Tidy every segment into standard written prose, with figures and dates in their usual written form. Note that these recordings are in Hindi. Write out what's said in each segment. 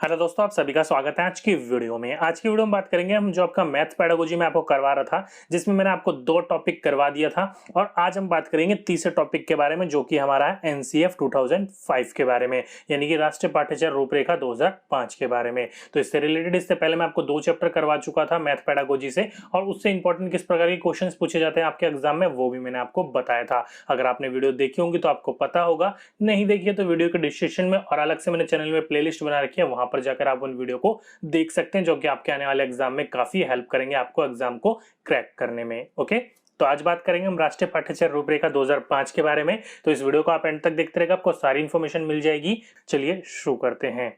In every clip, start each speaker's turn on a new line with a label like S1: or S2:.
S1: हेलो दोस्तों, आप सभी का स्वागत है आज की वीडियो में। आज की वीडियो में बात करेंगे हम जो आपका मैथ्स पेडागोजी में आपको करवा रहा था, जिसमें मैंने आपको 2 टॉपिक करवा दिया था। और आज हम बात करेंगे तीसरे टॉपिक के बारे में, जो कि हमारा है एनसीएफ 2005 के बारे में, यानी कि राष्ट्रीय पाठ्यचर्या रूपरेखा 2005 के बारे में। तो इससे रिलेटेड इससे पहले मैं आपको 2 चैप्टर करवा चुका था मैथ पेडागोजी से, और उससे इंपॉर्टेंट किस प्रकार के क्वेश्चन पूछे जाते हैं आपके एग्जाम में, वो भी मैंने आपको बताया था। अगर आपने वीडियो देखी होंगी तो आपको पता होगा, नहीं देखिए तो वीडियो के डिस्क्रिप्शन में और अलग से मैंने चैनल में प्लेलिस्ट बना रखी है, वहां पर जाकर आप उन वीडियो को देख सकते हैं, जो कि आपके आने वाले एग्जाम में काफी हेल्प करेंगे आपको एग्जाम को क्रैक करने में। ओके, तो आज बात करेंगे हम राष्ट्रीय पाठ्यचर्या रूपरेखा 2005 के बारे में। तो इस वीडियो को आप एंड तक देखते रहेगा, आपको सारी इंफॉर्मेशन मिल जाएगी। चलिए शुरू करते हैं।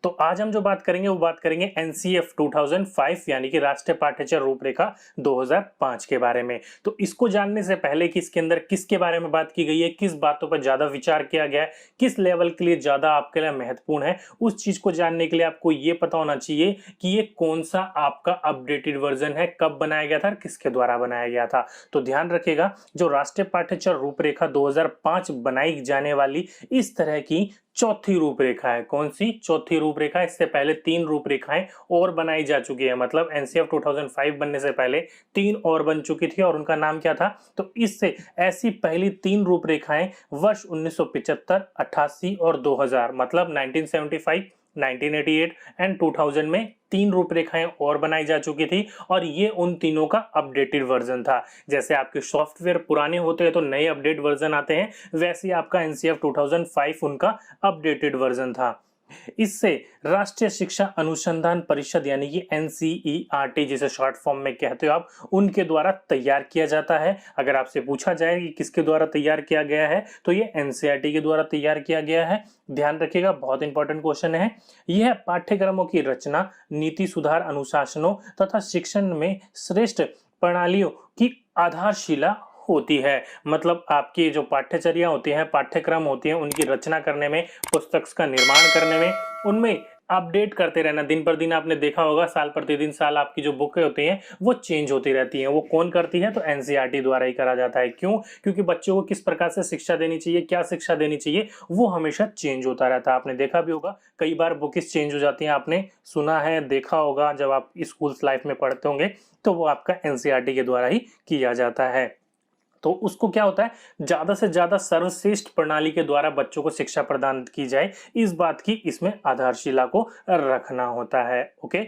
S1: तो आज हम जो बात करेंगे वो बात करेंगे एनसीएफ 2005 यानी कि राष्ट्रीय पाठ्यचर्या रूपरेखा 2005 के बारे में। तो इसको जानने से पहले कि इसके अंदर किसके बारे में बात की गई है, किस बातों पर ज्यादा विचार किया गया है, किस लेवल के लिए ज्यादा आपके लिए महत्वपूर्ण है, उस चीज को जानने के लिए आपको ये पता होना चाहिए कि ये कौन सा आपका अपडेटेड वर्जन है, कब बनाया गया था और किसके द्वारा बनाया गया था। तो ध्यान रखिएगा, जो राष्ट्रीय पाठ्यचर्या रूपरेखा 2005 बनाई जाने वाली इस तरह की चौथी रूपरेखा है। कौन सी चौथी रूपरेखा? इससे पहले 3 रूपरेखाएं और बनाई जा चुकी है, मतलब एनसीएफ 2005 बनने से पहले 3 और बन चुकी थी, और उनका नाम क्या था? तो इससे ऐसी पहली 3 रूपरेखाएं वर्ष 1975, 88 और 2000, मतलब 1975, 1988 एंड 2000 में 3 रूपरेखाएं और बनाई जा चुकी थी, और ये उन तीनों का अपडेटेड वर्जन था। जैसे आपके सॉफ्टवेयर पुराने होते हैं तो नए अपडेट वर्जन आते हैं, वैसे ही आपका एनसीएफ 2005 उनका अपडेटेड वर्जन था। इससे राष्ट्रीय शिक्षा अनुसंधान परिषद यानी कि एनसीईआरटी, जिसे शॉर्ट फॉर्म में कहते हो आप, उनके द्वारा तैयार किया जाता है। अगर आपसे पूछा जाए कि किसके द्वारा तैयार किया गया है, तो ये एनसीईआरटी के द्वारा तैयार किया गया है। ध्यान रखिएगा, बहुत इंपॉर्टेंट क्वेश्चन है। यह पाठ्यक्रमों की रचना, नीति सुधार, अनुशासनों तथा शिक्षण में श्रेष्ठ प्रणालियों की आधारशिला होती है। मतलब आपकी जो पाठ्यचर्या होती है, पाठ्यक्रम होती है, उनकी रचना करने में, पुस्तक का निर्माण करने में, उनमें अपडेट करते रहना। दिन पर दिन आपने देखा होगा, साल प्रतिदिन साल आपकी जो बुकें होती हैं वो चेंज होती रहती हैं। वो कौन करती है? तो एनसीईआरटी द्वारा ही करा जाता है। क्यों? क्योंकि बच्चों को किस प्रकार से शिक्षा देनी चाहिए, क्या शिक्षा देनी चाहिए, वो हमेशा चेंज होता रहता है। आपने देखा भी होगा, कई बार बुक्स चेंज हो जाती हैं, आपने सुना है, देखा होगा, जब आप स्कूल लाइफ में पढ़ते होंगे, तो वो आपका एनसीईआरटी के द्वारा ही किया जाता है। तो उसको क्या होता है, ज्यादा से ज्यादा सर्वश्रेष्ठ प्रणाली के द्वारा बच्चों को शिक्षा प्रदान की जाए, इस बात की इसमें आधारशिला को रखना होता है। ओके,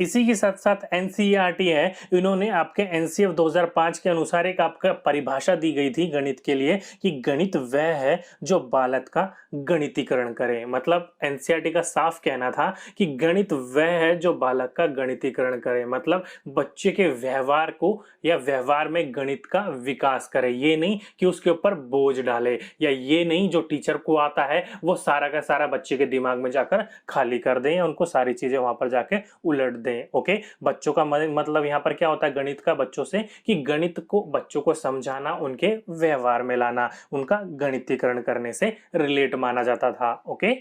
S1: इसी के साथ साथ एनसीईआरटी है, इन्होंने आपके एनसीएफ 2005 के अनुसार एक आपका परिभाषा दी गई थी गणित के लिए, कि गणित वह है जो बालक का गणितीकरण करे। मतलब एनसीईआरटी का साफ कहना था कि गणित वह है जो बालक का गणितीकरण करे, मतलब बच्चे के व्यवहार को या व्यवहार में गणित का विकास करे। ये नहीं कि उसके ऊपर बोझ डाले, या ये नहीं जो टीचर को आता है वो सारा का सारा बच्चे के दिमाग में जाकर खाली कर दें, या उनको सारी चीजें वहां पर जाके उलट दें। ओके, बच्चों का मतलब यहाँ पर क्या होता है गणित का बच्चों से, कि गणित को बच्चों को समझाना, उनके व्यवहार में लाना, उनका गणितीकरण करने से रिलेट माना जाता था। ओके,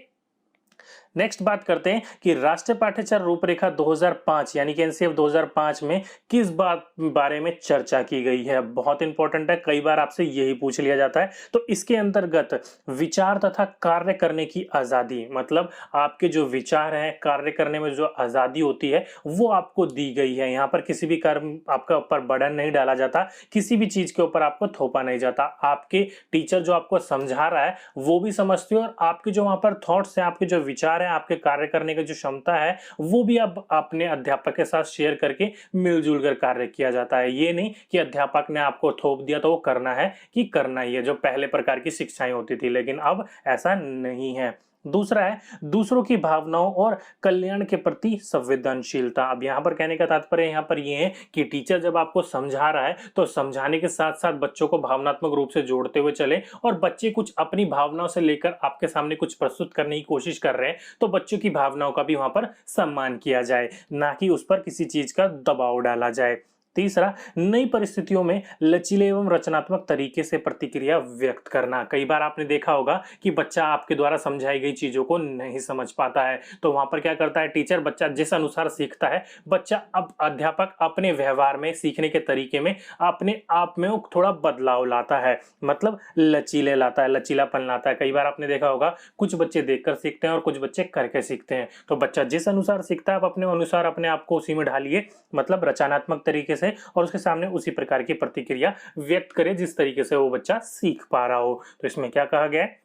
S1: नेक्स्ट बात करते हैं कि राष्ट्रीय पाठ्यचर्या रूपरेखा 2005 यानी कि एनसीएफ 2005 में किस बात बारे में चर्चा की गई है। बहुत इंपॉर्टेंट है, कई बार आपसे यही पूछ लिया जाता है। तो इसके अंतर्गत विचार तथा कार्य करने की आजादी, मतलब आपके जो विचार हैं, कार्य करने में जो आजादी होती है, वो आपको दी गई है। यहाँ पर किसी भी कर्म आपका ऊपर बर्डन नहीं डाला जाता, किसी भी चीज के ऊपर आपको थोपा नहीं जाता। आपके टीचर जो आपको समझा रहा है वो भी समझते हो, और आपके जो वहां पर थॉट्स हैं, आपके जो विचार है, आपके कार्य करने की जो क्षमता है, वो भी अब अपने अध्यापक के साथ शेयर करके मिलजुल कर कार्य किया जाता है। ये नहीं कि अध्यापक ने आपको थोप दिया तो वो करना है कि करना ही है, जो पहले प्रकार की शिक्षाएं होती थी, लेकिन अब ऐसा नहीं है। दूसरा है दूसरों की भावनाओं और कल्याण के प्रति संवेदनशीलता। अब यहाँ पर कहने का तात्पर्य यहाँ पर ये है कि टीचर जब आपको समझा रहा है तो समझाने के साथ साथ बच्चों को भावनात्मक रूप से जोड़ते हुए चले, और बच्चे कुछ अपनी भावनाओं से लेकर आपके सामने कुछ प्रस्तुत करने की कोशिश कर रहे हैं, तो बच्चों की भावनाओं का भी वहां पर सम्मान किया जाए, ना कि उस पर किसी चीज का दबाव डाला जाए। तीसरा, नई परिस्थितियों में लचीले एवं रचनात्मक तरीके से प्रतिक्रिया व्यक्त करना। कई बार आपने देखा होगा कि बच्चा आपके द्वारा समझाई गई चीजों को नहीं समझ पाता है, तो वहां पर क्या करता है टीचर, बच्चा जिस अनुसार सीखता है, बच्चा अब अध्यापक अपने व्यवहार में, सीखने के तरीके में अपने आप में थोड़ा बदलाव लाता है, मतलब लचीले लाता है, लचीलापन लाता है। कई बार आपने देखा होगा कुछ बच्चे देखकर सीखते हैं और कुछ बच्चे करके सीखते हैं, तो बच्चा जिस अनुसार सीखता है आप अपने अनुसार अपने आप को उसी में ढालिए, मतलब रचनात्मक तरीके से, और उसके सामने उसी प्रकार की प्रतिक्रिया व्यक्त करे जिस तरीके से वो बच्चा सीख पा रहा हो। तो इसमें क्या कहा गया है,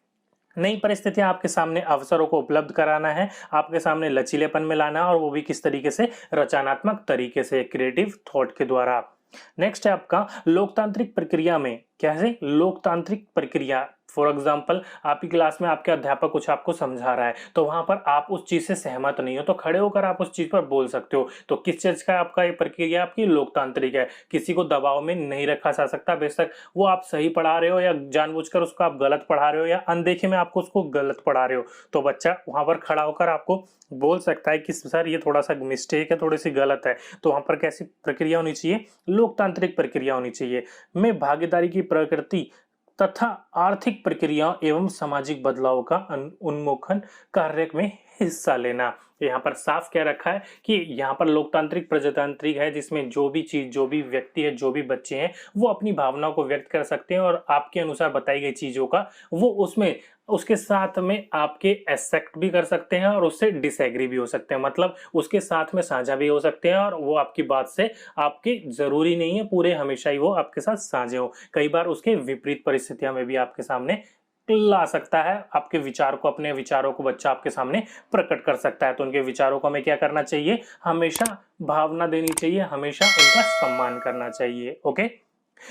S1: नई परिस्थितियां आपके सामने अवसरों को उपलब्ध कराना है, आपके सामने लचीलेपन में लाना है, और वो भी किस तरीके से, रचनात्मक तरीके से, क्रिएटिव थॉट के द्वारा। नेक्स्ट है आपका लोकतांत्रिक प्रक्रिया में, कैसे लोकतांत्रिक प्रक्रिया, फॉर एग्जाम्पल आपकी क्लास में आपके अध्यापक कुछ आपको समझा रहा है, तो वहां पर आप उस चीज से सहमत नहीं हो तो खड़े होकर आप उस चीज पर बोल सकते हो। तो किस चीज का आपका ये प्रक्रिया आपकी लोकतांत्रिक है, किसी को दबाव में नहीं रखा जा सकता, बेशक वो आप सही पढ़ा रहे हो या जानबूझकर उसको आप गलत पढ़ा रहे हो या अनदेखे में आपको उसको गलत पढ़ा रहे हो, तो बच्चा वहां पर खड़ा होकर आपको बोल सकता है कि सर ये थोड़ा सा मिस्टेक है, थोड़ी सी गलत है। तो वहां पर कैसी प्रक्रिया होनी चाहिए, लोकतांत्रिक प्रक्रिया होनी चाहिए। में भागीदारी की प्रकृति तथा आर्थिक प्रक्रियाओं एवं सामाजिक बदलाव का उन्मुखन कार्य में हिस्सा लेना। यहाँ पर साफ क्या रखा है कि यहाँ पर लोकतांत्रिक प्रजातांत्रिक है, जिसमें जो भी चीज, जो भी व्यक्ति है, जो भी बच्चे हैं, वो अपनी भावनाओं को व्यक्त कर सकते हैं और आपके अनुसार बताई गई चीजों का वो उसमें उसके साथ में आपके एक्सेप्ट भी कर सकते हैं और उससे डिसएग्री भी हो सकते हैं, मतलब उसके साथ में साझा भी हो सकते हैं और वो आपकी बात से आपके जरूरी नहीं है पूरे हमेशा ही वो आपके साथ साझे हो, कई बार उसके विपरीत परिस्थितियों में भी आपके सामने ला सकता है, आपके विचार को, अपने विचारों को बच्चा आपके सामने प्रकट कर सकता है। तो उनके विचारों को हमें क्या करना चाहिए, हमेशा भावना देनी चाहिए, हमेशा उनका सम्मान करना चाहिए। ओके,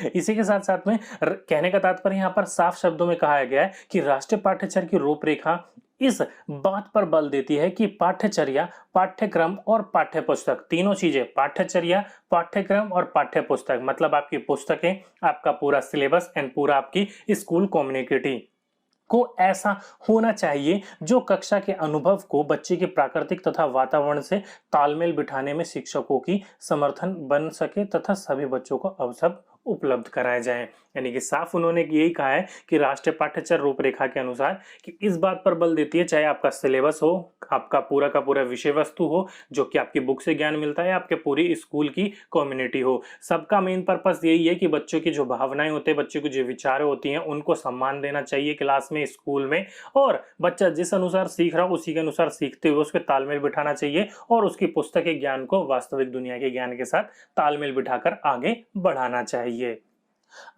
S1: इसी के साथ साथ में कहने का तात्पर्य यहाँ पर साफ शब्दों में कहा गया है कि राष्ट्रीय पाठ्यचर्या की रूपरेखा इस बात पर बल देती है कि पाठ्यचर्या, पाठ्यक्रम और पाठ्यपुस्तक, तीनों चीजें, पाठ्यचर्या, पाठ्यक्रम और पाठ्यपुस्तक, मतलब आपकी पुस्तकें, आपका पूरा सिलेबस एंड पूरा आपकी स्कूल कम्युनिकेटी को ऐसा होना चाहिए जो कक्षा के अनुभव को बच्चे के प्राकृतिक तथा वातावरण से तालमेल बिठाने में शिक्षकों की समर्थन बन सके तथा सभी बच्चों को अवसर उपलब्ध कराए जाएं। यानी कि साफ उन्होंने यही कहा है कि राष्ट्रीय पाठ्यचर्या रूपरेखा के अनुसार कि इस बात पर बल देती है, चाहे आपका सिलेबस हो, आपका पूरा का पूरा विषय वस्तु हो जो कि आपकी बुक से ज्ञान मिलता है, आपके पूरी स्कूल की कम्युनिटी हो, सबका मेन पर्पस यही है कि बच्चों की जो भावनाएं होती है, बच्चों की जो विचार होती हैं, उनको सम्मान देना चाहिए क्लास में, स्कूल में, और बच्चा जिस अनुसार सीख रहा हो उसी के अनुसार सीखते हुए उसके तालमेल बिठाना चाहिए और उसकी पुस्तक के ज्ञान को वास्तविक दुनिया के ज्ञान के साथ तालमेल बिठाकर आगे बढ़ाना चाहिए।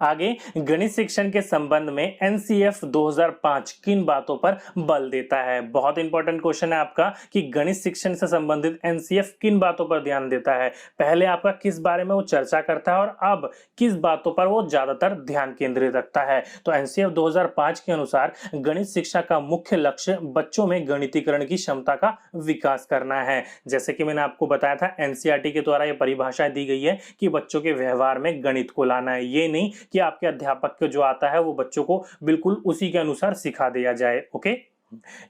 S1: आगे गणित शिक्षण के संबंध में एनसीएफ 2005 किन बातों पर बल देता है, बहुत इंपॉर्टेंट क्वेश्चन है आपका कि गणित शिक्षण से संबंधित एनसीएफ किन बातों पर ध्यान देता है। पहले आपका किस बारे में वो चर्चा करता है और अब किस बातों पर वो ज्यादातर ध्यान केंद्रित रखता है। तो एनसीएफ 2005 के अनुसार गणित शिक्षा का मुख्य लक्ष्य बच्चों में गणितीकरण की क्षमता का विकास करना है। जैसे कि मैंने आपको बताया था, एनसीईआरटी के द्वारा यह परिभाषा दी गई है कि बच्चों के व्यवहार में गणित को लाना है, ये नहीं कि आपके अध्यापक को जो आता है वो बच्चों को बिल्कुल उसी के अनुसार सिखा दिया जाए। ओके,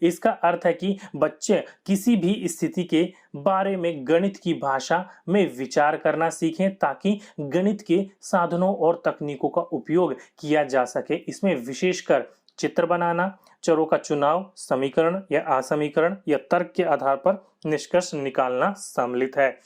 S1: इसका अर्थ है कि बच्चे किसी भी स्थिति के बारे में गणित की भाषा में विचार करना सीखें ताकि गणित के साधनों और तकनीकों का उपयोग किया जा सके। इसमें विशेषकर चित्र बनाना, चरों का चुनाव, समीकरण या असमीकरण या तर्क के आधार पर निष्कर्ष निकालना सम्मिलित है।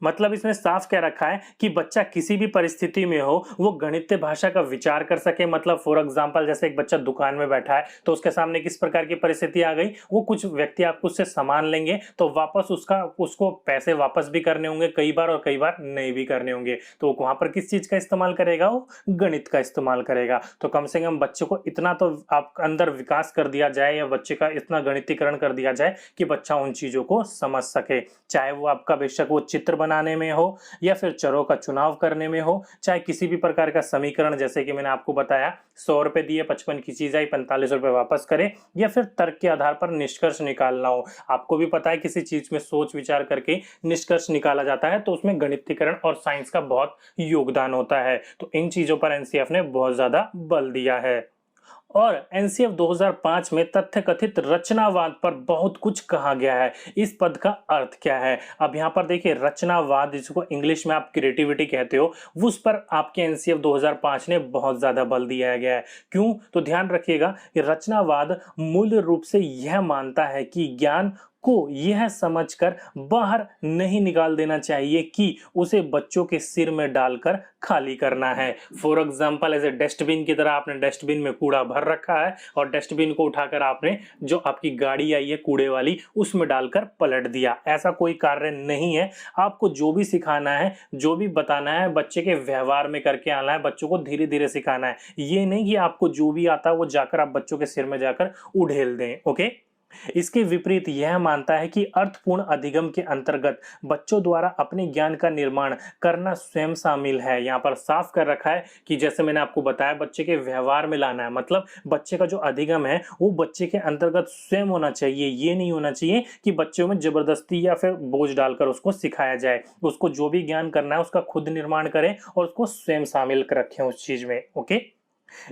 S1: मतलब इसमें साफ क्या रखा है कि बच्चा किसी भी परिस्थिति में हो वो गणितीय भाषा का विचार कर सके। मतलब फॉर एग्जांपल जैसे एक बच्चा दुकान में बैठा है तो उसके सामने किस प्रकार की परिस्थिति आ गई, वो कुछ व्यक्ति आपको उससे सामान लेंगे तो वापस उसको पैसे वापस भी करने होंगे कई बार और कई बार नहीं भी करने होंगे, तो वहां पर किस चीज का इस्तेमाल करेगा, वो गणित का इस्तेमाल करेगा। तो कम से कम बच्चे को इतना तो आप अंदर विकास कर दिया जाए या बच्चे का इतना गणितीकरण कर दिया जाए कि बच्चा उन चीजों को समझ सके, चाहे वो आपका बेशक वो चित्र बनाने में हो या फिर चरों का चुनाव करने में हो, चाहे किसी भी प्रकार का समीकरण, जैसे कि मैंने आपको बताया 100 रुपए दिए 55 की चीज आई 45 रुपए वापस करे, या फिर तर्क के आधार पर निष्कर्ष निकालना हो। आपको भी पता है किसी चीज में सोच विचार करके निष्कर्ष निकाला जाता है तो उसमें गणितीकरण और साइंस का बहुत योगदान होता है। तो इन चीजों पर एनसीएफ ने बहुत ज्यादा बल दिया है। और एनसीएफ 2005 में तथ्यकथित रचनावाद पर बहुत कुछ कहा गया है। इस पद का अर्थ क्या है? अब यहाँ पर देखिए, रचनावाद जिसको इंग्लिश में आप क्रिएटिविटी कहते हो, उस पर आपके एनसीएफ 2005 ने बहुत ज्यादा बल दिया गया है। क्यों? तो ध्यान रखिएगा कि रचनावाद मूल रूप से यह मानता है कि ज्ञान को यह समझकर बाहर नहीं निकाल देना चाहिए कि उसे बच्चों के सिर में डालकर खाली करना है। For example, as a dustbin की तरह आपने डस्टबिन में कूड़ा भर रखा है और डस्टबिन को उठाकर आपने जो आपकी गाड़ी आई है कूड़े वाली उसमें डालकर पलट दिया। ऐसा कोई कार्य नहीं है। आपको जो भी सिखाना है, जो भी बताना है, बच्चे के व्यवहार में करके आना है, बच्चों को धीरे धीरे सिखाना है। ये नहीं कि आपको जो भी आता है वो जाकर आप बच्चों के सिर में जाकर उड़ेल दें। ओके, इसके विपरीत यह मानता है कि अर्थपूर्ण अधिगम के अंतर्गत बच्चों द्वारा अपने ज्ञान का निर्माण करना स्वयं शामिल है। यहाँ पर साफ कर रखा है कि जैसे मैंने आपको बताया, बच्चे के व्यवहार में लाना है, मतलब बच्चे का जो अधिगम है वो बच्चे के अंतर्गत स्वयं होना चाहिए। ये नहीं होना चाहिए कि बच्चों में जबरदस्ती या फिर बोझ डालकर उसको सिखाया जाए। उसको जो भी ज्ञान करना है उसका खुद निर्माण करें और उसको स्वयं शामिल रखें उस चीज में। ओके,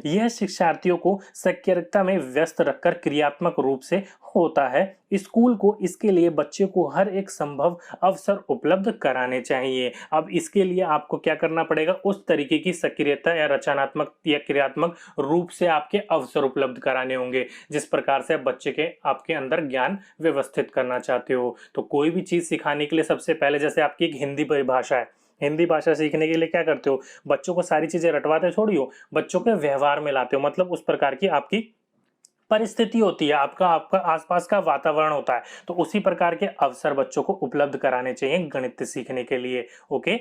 S1: यह शिक्षार्थियों को सक्रियता में व्यस्त रखकर क्रियात्मक रूप से होता है। स्कूल को इसके लिए बच्चे को हर एक संभव अवसर उपलब्ध कराने चाहिए। अब इसके लिए आपको क्या करना पड़ेगा? उस तरीके की सक्रियता या रचनात्मक या क्रियात्मक रूप से आपके अवसर उपलब्ध कराने होंगे जिस प्रकार से बच्चे के आपके अंदर ज्ञान व्यवस्थित करना चाहते हो। तो कोई भी चीज सिखाने के लिए सबसे पहले, जैसे आपकी एक हिंदी परिभाषा है, हिंदी भाषा सीखने के लिए क्या करते हो? बच्चों को सारी चीजें रटवाते थोड़ी हो, बच्चों के व्यवहार में लाते हो। मतलब उस प्रकार की आपकी परिस्थिति होती है, आपका आपका आसपास का वातावरण होता है, तो उसी प्रकार के अवसर बच्चों को उपलब्ध कराने चाहिए गणित सीखने के लिए। ओके,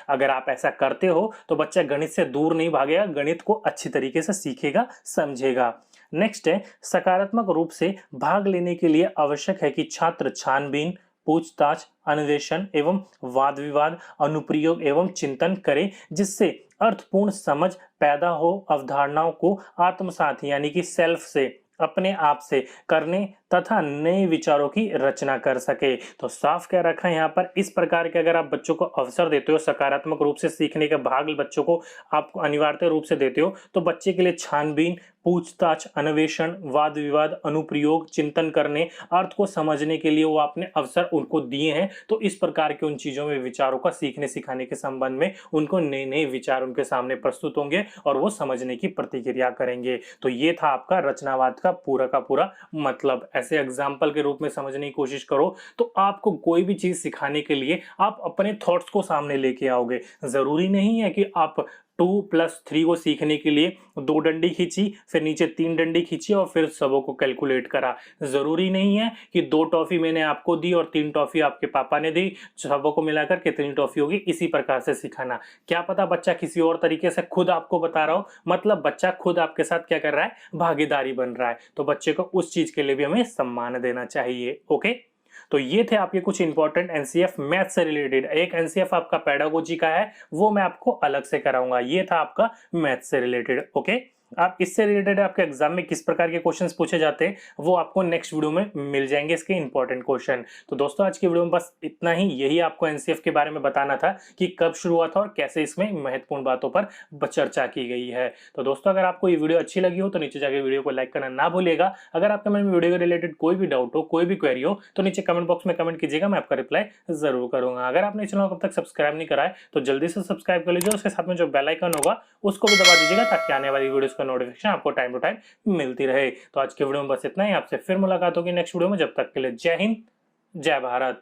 S1: अगर आप ऐसा करते हो तो बच्चा गणित से दूर नहीं भागेगा, गणित को अच्छी तरीके से सीखेगा, समझेगा। नेक्स्ट है, सकारात्मक रूप से भाग लेने के लिए आवश्यक है कि छात्र छानबीन, पूछताछ, अन्वेषण एवं वाद विवाद, अनुप्रयोग एवं चिंतन करें, जिससे अर्थपूर्ण समझ पैदा हो, अवधारणाओं को आत्मसात यानी कि सेल्फ से, अपने आप से करने तथा नए विचारों की रचना कर सके। तो साफ कह रखा है यहाँ पर, इस प्रकार के अगर आप बच्चों को अवसर देते हो, सकारात्मक रूप से सीखने के भाग बच्चों को आप अनिवार्य रूप से देते हो, तो बच्चे के लिए छानबीन, पूछताछ, अन्वेषण, वाद विवाद, अनुप्रयोग, चिंतन करने, अर्थ को समझने के लिए वो आपने अवसर उनको दिए हैं। तो इस प्रकार के उन चीजों में, विचारों का सीखने सिखाने के संबंध में उनको नए नए विचार उनके सामने प्रस्तुत होंगे और वो समझने की प्रतिक्रिया करेंगे। तो ये था आपका रचनावाद का पूरा मतलब। ऐसे एग्जाम्पल के रूप में समझने की कोशिश करो तो आपको कोई भी चीज सिखाने के लिए आप अपने थॉट्स को सामने लेके आओगे। जरूरी नहीं है कि आप 2+3 को सीखने के लिए 2 डंडी खींची, फिर नीचे 3 डंडी खींची और फिर सबों को कैलकुलेट करा। जरूरी नहीं है कि 2 टॉफी मैंने आपको दी और 3 टॉफी आपके पापा ने दी, सबों को मिलाकर कितनी टॉफी होगी, इसी प्रकार से सिखाना। क्या पता बच्चा किसी और तरीके से खुद आपको बता रहा हो, मतलब बच्चा खुद आपके साथ क्या कर रहा है? भागीदारी बन रहा है। तो बच्चे को उस चीज के लिए भी हमें सम्मान देना चाहिए। ओके, तो ये थे आपके कुछ इंपॉर्टेंट एनसीएफ मैथ से रिलेटेड। एक एनसीएफ आपका पेडागोजी का है, वो मैं आपको अलग से कराऊंगा। ये था आपका मैथ से रिलेटेड। ओके, आप इससे रिलेटेड आपके एग्जाम में किस प्रकार के क्वेश्चंस पूछे जाते हैं वो आपको नेक्स्ट वीडियो में मिल जाएंगे, इसके इंपॉर्टेंट क्वेश्चन। तो दोस्तों आज की वीडियो में बस इतना ही। यही आपको एनसीएफ के बारे में बताना था कि कब शुरू हुआ था और कैसे इसमें महत्वपूर्ण बातों पर चर्चा की गई है। तो दोस्तों अगर आपको ये वीडियो अच्छी लगी हो तो नीचे जाकर वीडियो को लाइक करना ना भूलिएगा। अगर आपके मन में वीडियो के रिलेटेड कोई भी डाउट हो, कोई भी क्वेरी हो तो नीचे कमेंट बॉक्स में कमेंट कीजिएगा, मैं आपका रिप्लाई जरूर करूंगा। अगर आपने चैनल को अब तक सब्सक्राइब नहीं करा है तो जल्दी से सब्सक्राइब कर लीजिए, उसके साथ में जो बेल आइकन होगा उसको भी दबा दीजिएगा ताकि आने वाली वीडियोस का नोटिफिकेशन आपको टाइम टू टाइम मिलती रहे। तो आज के वीडियो में बस इतना ही। आपसे फिर मुलाकात होगी नेक्स्ट वीडियो में। जब तक के लिए जय हिंद, जय भारत।